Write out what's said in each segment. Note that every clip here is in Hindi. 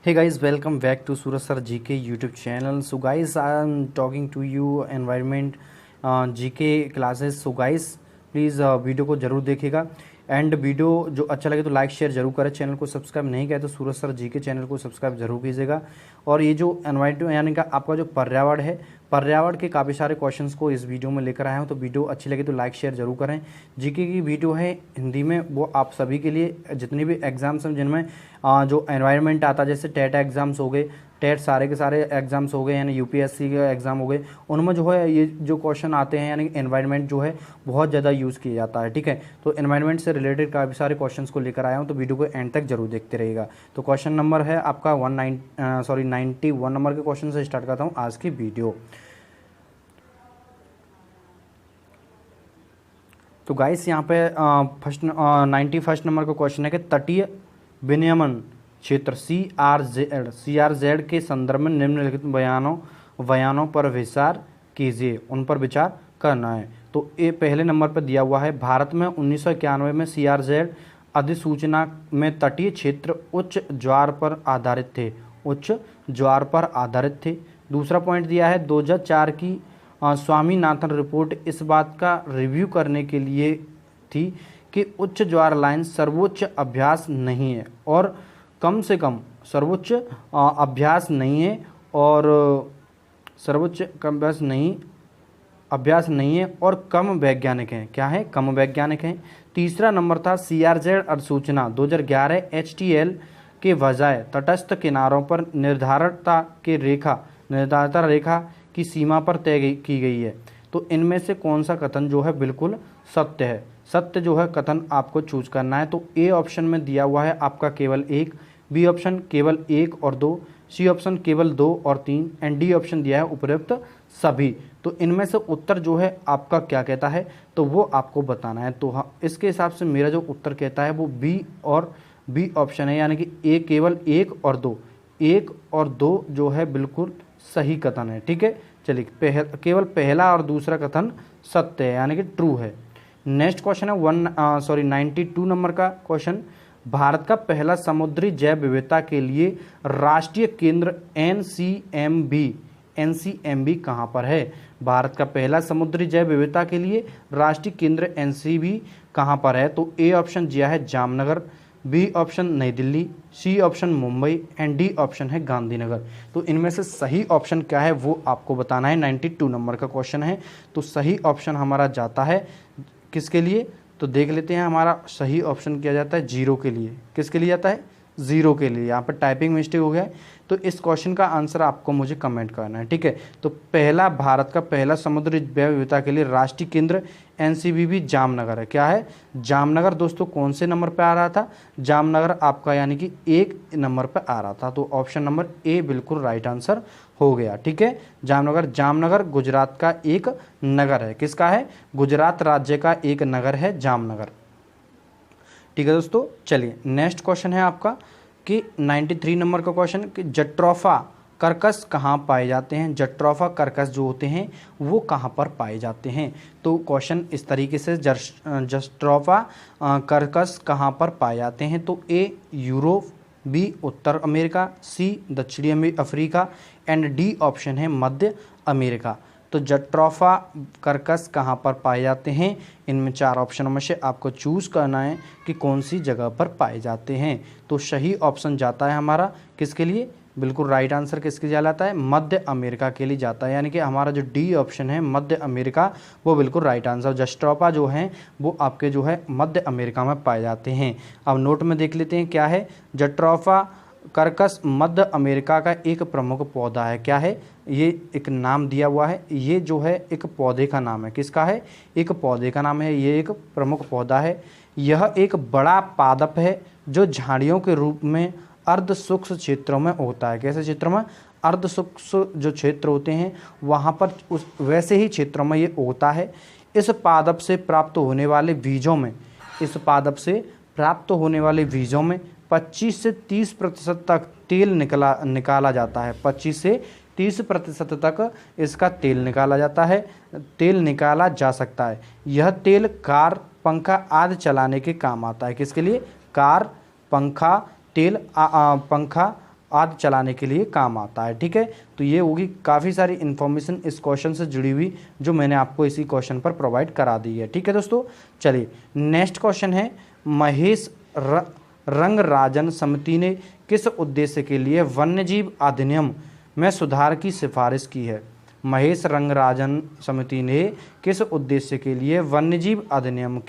Hey guys, welcome back to Suraj Sir GK YouTube channel. So guys, I am talking to you environment GK classes. So guys, please video को जरूर देखिएगा एंड वीडियो जो अच्छा लगे तो लाइक शेयर जरूर करें। चैनल को सब्सक्राइब नहीं किया तो सूरज सर जी के चैनल को सब्सक्राइब जरूर कीजिएगा। और ये जो एनवायरमेंट यानी कि आपका जो पर्यावरण है, पर्यावरण के काफ़ी सारे क्वेश्चंस को इस वीडियो में लेकर आया हूँ। तो वीडियो अच्छी लगे तो लाइक शेयर जरूर करें। जीके की वीडियो है हिंदी में, वो आप सभी के लिए जितनी भी एग्जाम्स हैं जिनमें जो एनवायरनमेंट आता है, जैसे टेट एग्जाम्स हो गए, टेट सारे के सारे एग्जाम्स हो गए यानी यूपीएससी के एग्जाम हो गए, उनमें जो है ये जो क्वेश्चन आते हैं यानी एनवायरनमेंट जो है बहुत ज़्यादा यूज़ किया जाता है। ठीक है, तो एनवायरनमेंट से रिलेटेड काफ़ी सारे क्वेश्चंस को लेकर आया हूँ, तो वीडियो को एंड तक जरूर देखते रहिएगा। तो क्वेश्चन नंबर है आपका 91 नंबर के क्वेश्चन से स्टार्ट करता हूँ आज की वीडियो। तो गाइस यहाँ पे 91 नंबर का क्वेश्चन है कि तटीय विनियमन क्षेत्र CRZ के संदर्भ में निम्नलिखित बयानों पर विचार कीजिए, उन पर विचार करना है। तो ये पहले नंबर पर दिया हुआ है, भारत में 1991 में CRZ अधिसूचना में तटीय क्षेत्र उच्च ज्वार पर आधारित थे, उच्च ज्वार पर आधारित थे। दूसरा पॉइंट दिया है 2004 की स्वामीनाथन रिपोर्ट इस बात का रिव्यू करने के लिए थी कि उच्च ज्वार लाइन सर्वोच्च अभ्यास नहीं है और कम से कम सर्वोच्च अभ्यास नहीं है और सर्वोच्च अभ्यास नहीं है और कम वैज्ञानिक हैं। क्या है? कम वैज्ञानिक हैं। तीसरा नंबर था CRZ अधिसूचना 2011 HTL के बजाय तटस्थ किनारों पर निर्धारिता रेखा की सीमा पर तय की गई है। तो इनमें से कौन सा कथन जो है बिल्कुल सत्य है? सत्य जो है कथन आपको चूज करना है। तो ए ऑप्शन में दिया हुआ है आपका केवल 1, बी ऑप्शन केवल 1 और 2, सी ऑप्शन केवल 2 और 3 एंड डी ऑप्शन दिया है उपरोक्त सभी। तो इनमें से उत्तर जो है आपका क्या कहता है तो वो आपको बताना है। तो हाँ, इसके हिसाब से मेरा जो उत्तर कहता है वो बी ऑप्शन है, यानी कि ए केवल 1 और 2, 1 और 2 जो है बिल्कुल सही कथन है। ठीक है, चलिए केवल पहला और दूसरा कथन सत्य है यानी कि ट्रू है। नेक्स्ट क्वेश्चन है 92 नंबर का क्वेश्चन, भारत का पहला समुद्री जैव विविधता के लिए राष्ट्रीय केंद्र NCMB कहाँ पर है? भारत का पहला समुद्री जैव विविधता के लिए राष्ट्रीय केंद्र NCB कहाँ पर है? तो ए ऑप्शन दिया है Jamnagar, B option New Delhi, C option Mumbai and D option है गांधीनगर। तो इनमें से सही ऑप्शन क्या है वो आपको बताना है। 92 नंबर का क्वेश्चन है, तो सही ऑप्शन हमारा जाता है किसके लिए? तो देख लेते हैं, हमारा सही ऑप्शन किया जाता है 0 के लिए। किसके लिए जाता है? 0 के लिए। यहाँ पर टाइपिंग मिस्टेक हो गया है, तो इस क्वेश्चन का आंसर आपको मुझे कमेंट करना है। ठीक है, तो पहला भारत का पहला समुद्री जैव विविधता के लिए राष्ट्रीय केंद्र NCBB जामनगर है। क्या है? जामनगर। दोस्तों कौन से नंबर पे आ रहा था? जामनगर आपका यानी कि 1 नंबर पे आ रहा था। तो ऑप्शन नंबर ए बिल्कुल राइट आंसर हो गया। ठीक है, जामनगर गुजरात का एक नगर है। किसका है? गुजरात राज्य का एक नगर है जामनगर। ठीक है दोस्तों, चलिए नेक्स्ट क्वेश्चन है आपका कि 93 नंबर का क्वेश्चन कि जट्रोफा कर्कश कहाँ पाए जाते हैं? जट्रोफा कर्कश जो होते हैं वो कहाँ पर पाए जाते हैं? तो क्वेश्चन इस तरीके से, जट्रोफा कर्कश कहाँ पर पाए जाते हैं? तो ए यूरोप, बी उत्तर अमेरिका, सी दक्षिणी अफ्रीका एंड डी ऑप्शन है मध्य अमेरिका। तो जट्रोफा कर्कश कहाँ पर पाए जाते हैं? इनमें 4 ऑप्शनों में से आपको चूज़ करना है कि कौन सी जगह पर पाए जाते हैं। तो सही ऑप्शन जाता है हमारा किसके लिए? बिल्कुल राइट आंसर किसके लिए जाता है? मध्य अमेरिका के लिए जाता है, यानी कि हमारा जो डी ऑप्शन है मध्य अमेरिका वो बिल्कुल राइट आंसर। जट्रोफा जो हैं वो आपके जो है मध्य अमेरिका में पाए जाते हैं। अब नोट में देख लेते हैं क्या है। जट्रोफा कर्कश मध्य अमेरिका का एक प्रमुख पौधा है। क्या है? ये एक नाम दिया हुआ है, ये जो है एक पौधे का नाम है। किसका है? एक पौधे का नाम है। ये एक प्रमुख पौधा है। यह एक बड़ा पादप है जो झाड़ियों के रूप में अर्ध शुष्क क्षेत्रों में होता है। कैसे क्षेत्रों में? अर्ध शुष्क जो क्षेत्र होते हैं वहाँ पर वैसे ही क्षेत्रों में ये होता है। इस पादप से प्राप्त होने वाले बीजों में 25 से 30% तक तेल निकाला जाता है। 25 से 30% तक इसका तेल निकाला जाता है, तेल निकाला जा सकता है। यह तेल कार, पंखा आदि चलाने के काम आता है। किसके लिए? कार, पंखा, पंखा आदि चलाने के लिए काम आता है। ठीक है, तो ये होगी काफ़ी सारी इन्फॉर्मेशन इस क्वेश्चन से जुड़ी हुई जो मैंने आपको इसी क्वेश्चन पर प्रोवाइड करा दी है। ठीक है दोस्तों, चलिए नेक्स्ट क्वेश्चन है, महेश रंगराजन समिति ने किस उद्देश्य के लिए वन्यजीव अधिनियम में सुधार की सिफारिश की है? महेश रंगराजन समिति ने किस उद्देश्य के लिए वन्यजीव अधिनियम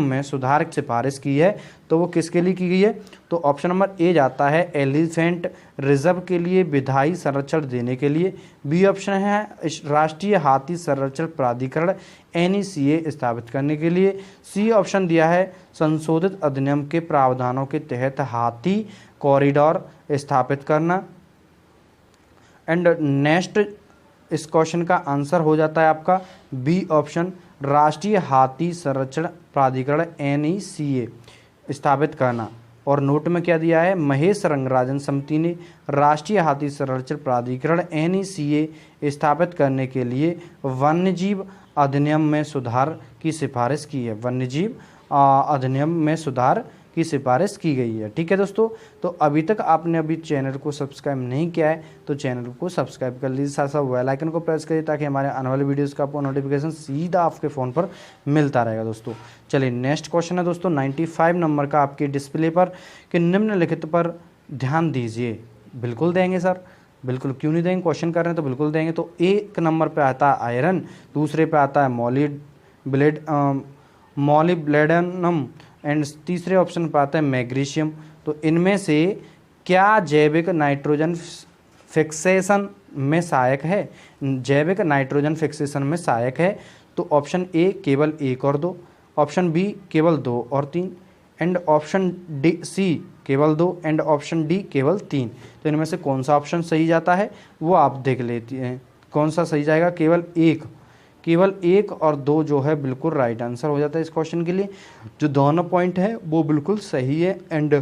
में सुधार की सिफारिश की है? तो वो किसके लिए की गई है? तो ऑप्शन नंबर ए जाता है एलिफेंट रिजर्व के लिए विधायी संरक्षण देने के लिए। बी ऑप्शन है राष्ट्रीय हाथी संरक्षण प्राधिकरण NECA स्थापित करने के लिए। सी ऑप्शन दिया है संशोधित अधिनियम के प्रावधानों के तहत हाथी कॉरिडोर स्थापित करना। एंड नेक्स्ट इस क्वेश्चन का आंसर हो जाता है आपका बी ऑप्शन राष्ट्रीय हाथी संरक्षण प्राधिकरण NECA स्थापित करना। और नोट में क्या दिया है? महेश रंगराजन समिति ने राष्ट्रीय हाथी संरक्षण प्राधिकरण NECA स्थापित करने के लिए वन्यजीव अधिनियम में सुधार की सिफारिश की है। वन्यजीव अधिनियम में सुधार की सिफारिश की गई है। ठीक है दोस्तों, तो अभी तक आपने अभी चैनल को सब्सक्राइब नहीं किया है तो चैनल को सब्सक्राइब कर लीजिए, साथ साथ बेल आइकन को प्रेस करिए ताकि हमारे आने वाले वीडियोस का आपको नोटिफिकेशन सीधा आपके फ़ोन पर मिलता रहेगा दोस्तों। चलिए नेक्स्ट क्वेश्चन है दोस्तों 95 नंबर का आपके डिस्प्ले पर कि निम्नलिखित पर ध्यान दीजिए। बिल्कुल देंगे सर, बिल्कुल क्यों नहीं देंगे, क्वेश्चन कर रहे हैं तो बिल्कुल देंगे। तो एक नंबर पे आता है आयरन, दूसरे पे आता है मॉलिब्डेनम एंड तीसरे ऑप्शन पर आता है मैग्नीशियम। तो इनमें से क्या जैविक नाइट्रोजन फिक्सेशन में सहायक है? जैविक नाइट्रोजन फिक्सेशन में सहायक है तो ऑप्शन ए केवल 1 और 2, ऑप्शन बी केवल 2 और 3 एंड ऑप्शन डी सी केवल 2 एंड ऑप्शन डी केवल 3। तो इनमें से कौन सा ऑप्शन सही जाता है वो आप देख लेते हैं। कौन सा सही जाएगा? केवल 1 और 2 जो है बिल्कुल राइट आंसर हो जाता है इस क्वेश्चन के लिए। जो दोनों पॉइंट है वो बिल्कुल सही है एंड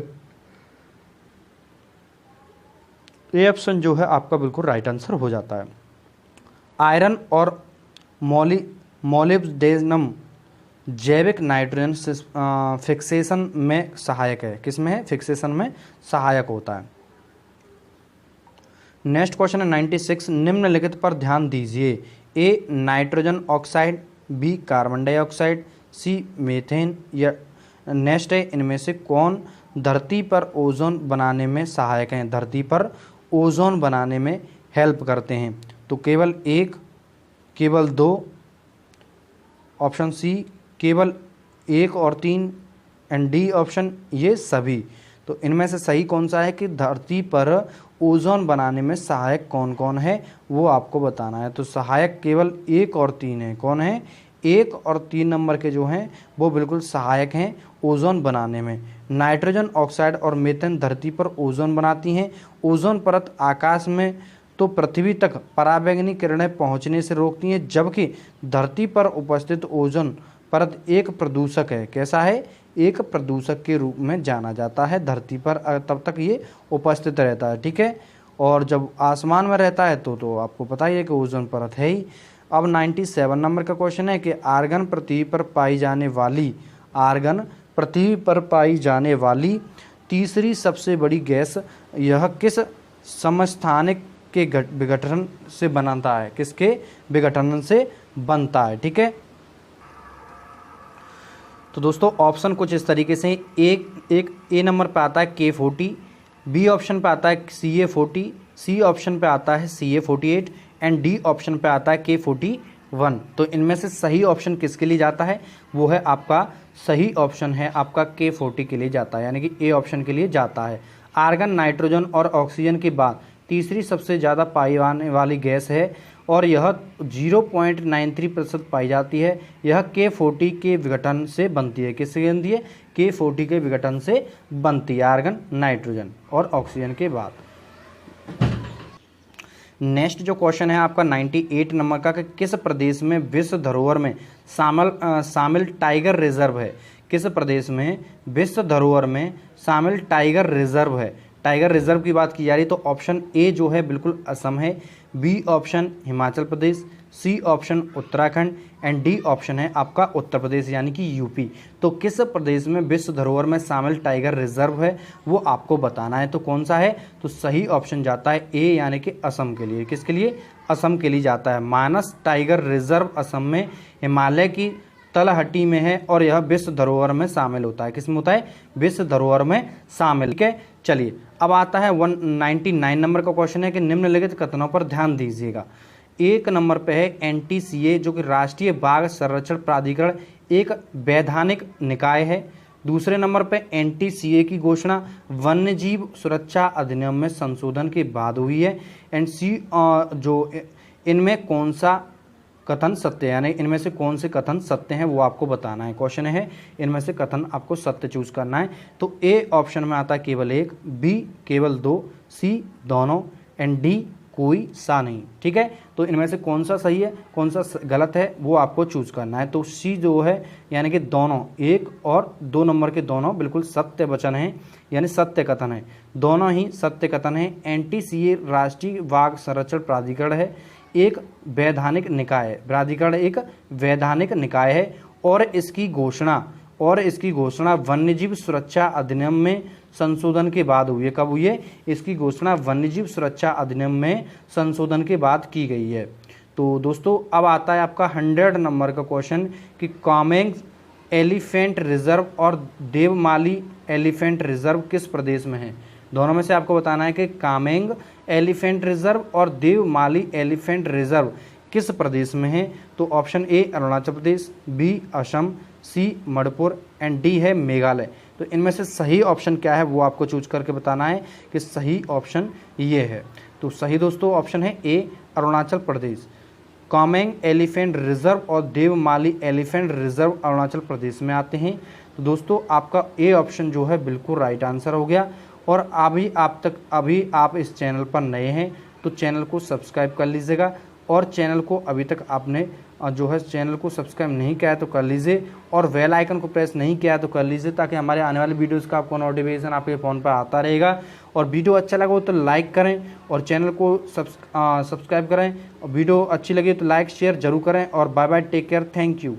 ए ऑप्शन जो है आपका बिल्कुल राइट आंसर हो जाता है। आयरन और मॉलिब्डेनम जैविक नाइट्रोजन फिक्सेशन में सहायक है। किसमें है? फिक्सेशन में सहायक होता है। नेक्स्ट क्वेश्चन है 96, निम्नलिखित पर ध्यान दीजिए। A nitrogen oxide, B carbon dioxide, C methane या नेक्स्ट है इनमें से कौन धरती पर ओजोन बनाने में सहायक हैं? धरती पर ओजोन बनाने में हेल्प करते हैं। तो केवल 1, केवल 2, ऑप्शन सी केवल 1 और 3 एंड डी ऑप्शन ये सभी। तो इनमें से सही कौन सा है कि धरती पर ओजोन बनाने में सहायक कौन कौन है वो आपको बताना है। तो सहायक केवल 1 और 3 है। कौन है? 1 और 3 नंबर के जो हैं वो बिल्कुल सहायक हैं ओजोन बनाने में। नाइट्रोजन ऑक्साइड और मीथेन धरती पर ओजोन बनाती हैं। ओजोन परत आकाश में तो पृथ्वी तक पराबैंगनी किरणें पहुंचने से रोकती हैं, जबकि धरती पर उपस्थित ओजोन परत एक प्रदूषक है। कैसा है? एक प्रदूषक के रूप में जाना जाता है धरती पर, तब तक ये उपस्थित रहता है। ठीक है, और जब आसमान में रहता है तो आपको पता ही है कि ओजोन परत है ही। अब 97 नंबर का क्वेश्चन है कि आर्गन पृथ्वी पर पाई जाने वाली तीसरी सबसे बड़ी गैस यह किस समस्थानिक के विघटन से बनता है? किसके विघटन से बनता है? ठीक है, तो दोस्तों ऑप्शन कुछ इस तरीके से एक ए नंबर पे आता है K40, बी ऑप्शन पे आता है CA40, सी ऑप्शन पे आता है CA48 एंड डी ऑप्शन पे आता है K41। तो इनमें से सही ऑप्शन किसके लिए जाता है? वो है आपका सही ऑप्शन है आपका K40 के लिए जाता है, यानी कि ए ऑप्शन के लिए जाता है। आर्गन, नाइट्रोजन और ऑक्सीजन के बाद तीसरी सबसे ज़्यादा पाई जाने वाली गैस है और यह 0.93% पाई जाती है। यह K40 के विघटन से बनती है। किससे बनती है? K40 के विघटन से बनती है, आर्गन, नाइट्रोजन और ऑक्सीजन के बाद। नेक्स्ट जो क्वेश्चन है आपका 98 नंबर का कि किस प्रदेश में विश्व धरोहर में शामिल टाइगर रिजर्व है? किस प्रदेश में विश्व धरोहर में शामिल टाइगर रिजर्व है? टाइगर रिजर्व की बात की जा रही है तो ऑप्शन ए जो है बिल्कुल असम है, B option Himachal Pradesh, C option Uttarakhand and D option है आपका उत्तर प्रदेश यानी कि यूपी। तो किस प्रदेश में विश्व धरोहर में शामिल टाइगर रिजर्व है वो आपको बताना है। तो कौन सा है, तो सही ऑप्शन जाता है ए यानी कि असम के लिए। किसके लिए, असम के लिए जाता है। मानस टाइगर रिजर्व असम में हिमालय की तलहटी में है और यह विश्व धरोहर में शामिल होता है। किसमें होता है, विश्व धरोहर में शामिल। ठीक है, चलिए अब आता है 199 नंबर का क्वेश्चन है कि निम्नलिखित कथनों पर ध्यान दीजिएगा। एक नंबर पे है एनटीसीए जो कि राष्ट्रीय बाघ संरक्षण प्राधिकरण एक वैधानिक निकाय है। दूसरे नंबर पे एनटीसीए की घोषणा वन्यजीव सुरक्षा अधिनियम में संशोधन के बाद हुई है। एंड सी जो इनमें कौन सा कथन सत्य है, यानी इनमें से कौन से कथन सत्य हैं वो आपको बताना है। क्वेश्चन है इनमें से कथन आपको सत्य चूज करना है। तो ए ऑप्शन में आता है केवल एक, बी केवल दो, सी दोनों एंड डी कोई सा नहीं। ठीक है, तो इनमें से कौन सा सही है कौन सा गलत है वो आपको चूज करना है। तो सी जो है यानी कि दोनों, एक और दो नंबर के दोनों बिल्कुल सत्य वचन है यानी सत्य कथन है, दोनों ही सत्य कथन है। एनटीसीए राष्ट्रीय बाघ संरक्षण प्राधिकरण है, एक वैधानिक निकाय है, प्राधिकरण एक वैधानिक निकाय है और इसकी घोषणा वन्यजीव सुरक्षा अधिनियम में संशोधन के बाद हुई है। कब हुई है, इसकी घोषणा वन्यजीव सुरक्षा अधिनियम में संशोधन के बाद की गई है। तो दोस्तों अब आता है आपका 100 नंबर का क्वेश्चन कि कामेंग एलिफेंट रिजर्व और देवमाली एलिफेंट रिजर्व किस प्रदेश में है। दोनों में से आपको बताना है कि कामेंग एलिफेंट रिजर्व और देवमाली एलिफेंट रिजर्व किस प्रदेश में है। तो option A Arunachal Pradesh, B Assam, C Manipur and D है मेघालय। तो इनमें से सही ऑप्शन क्या है वो आपको चूज करके बताना है कि सही ऑप्शन ये है। तो सही दोस्तों ऑप्शन है ए अरुणाचल प्रदेश। कामेंग एलिफेंट रिजर्व और देवमाली एलिफेंट रिजर्व अरुणाचल प्रदेश में आते हैं। तो दोस्तों आपका ए ऑप्शन जो है बिल्कुल राइट आंसर हो गया। और अभी आप इस चैनल पर नए हैं तो चैनल को सब्सक्राइब कर लीजिएगा और चैनल को अभी तक आपने जो है चैनल को सब्सक्राइब नहीं किया है तो कर लीजिए और बेल आइकन को प्रेस नहीं किया है तो कर लीजिए ताकि हमारे आने वाले वीडियोस का आपको नोटिफिकेशन आपके फ़ोन पर आता रहेगा। और वीडियो अच्छा लगा हो तो लाइक करें और चैनल को सब्सक्राइब करें और वीडियो अच्छी लगी तो लाइक शेयर जरूर करें। और bye bye, take care, thank you.